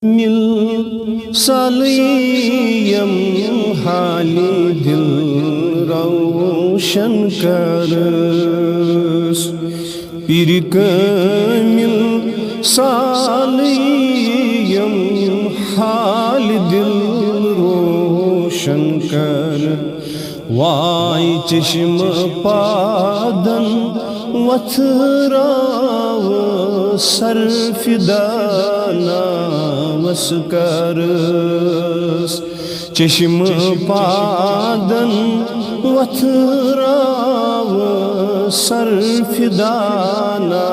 मिल सालियम हाली दिल रोशन करस पीर मिल सालियम हाल दिल रोशन कर वाई चश्म पादन वथराव सरफिदाना वस्करस चश्म पादन वथराव सरफिदाना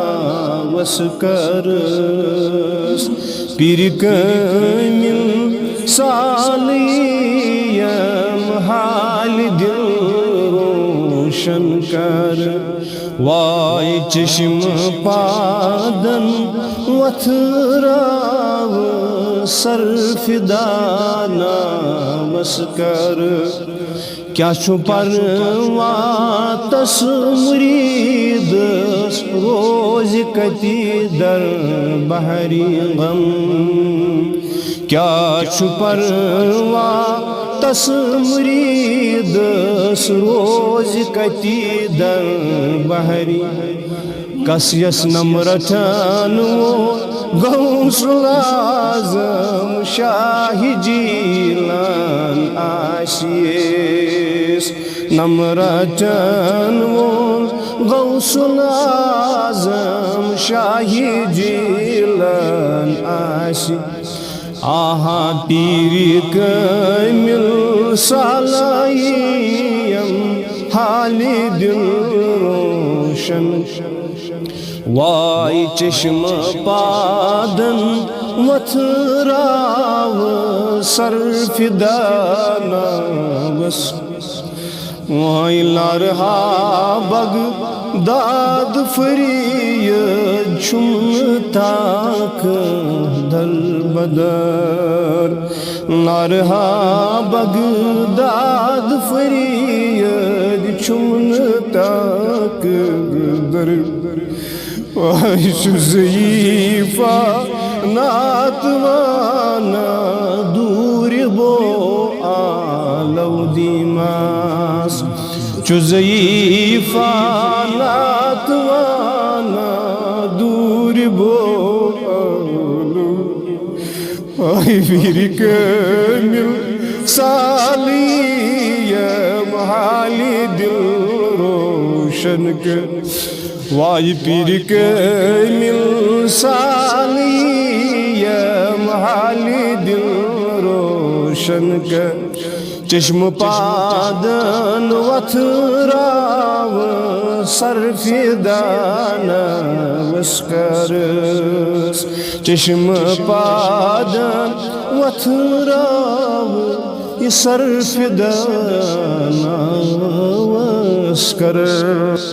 वस्करस पीर मिल सालियम हाल दिल रोशन कर वाई चश्म पादन वथराव सरफिदाना वस्कर क्या परवा तस मुरीद रोज कति दर बहरी गम क्या परवा तस मुरीद रोज कति दर बहरी कसियस नम्रतन वो गौसुल आज़म शाही जीलान आशियस नम्रतन वो गौसुल आज़म शाही जीलान आशियस आहा पीर मिल सालियम हाली दिल रोशन वाई चश्म पादन वथराव सरफिदाना बस वाई लारहा बग दाद फरियद छुमताक दल बदर लारहा बग दाद फरियद छुमताक दर ज़ईफ़ा नातवाना दूर बो आलव दीमास ज़ईफ़ा नातवाना दूर बो पीर मिल सालियम हाली दिल रोशन कर वाई पीर मिल सालियम हाली दिल रोशन कर चश्म पादन वथराव सरफिदाना वस्करस चश्म पादन वथराव सरफिदाना वस्करस।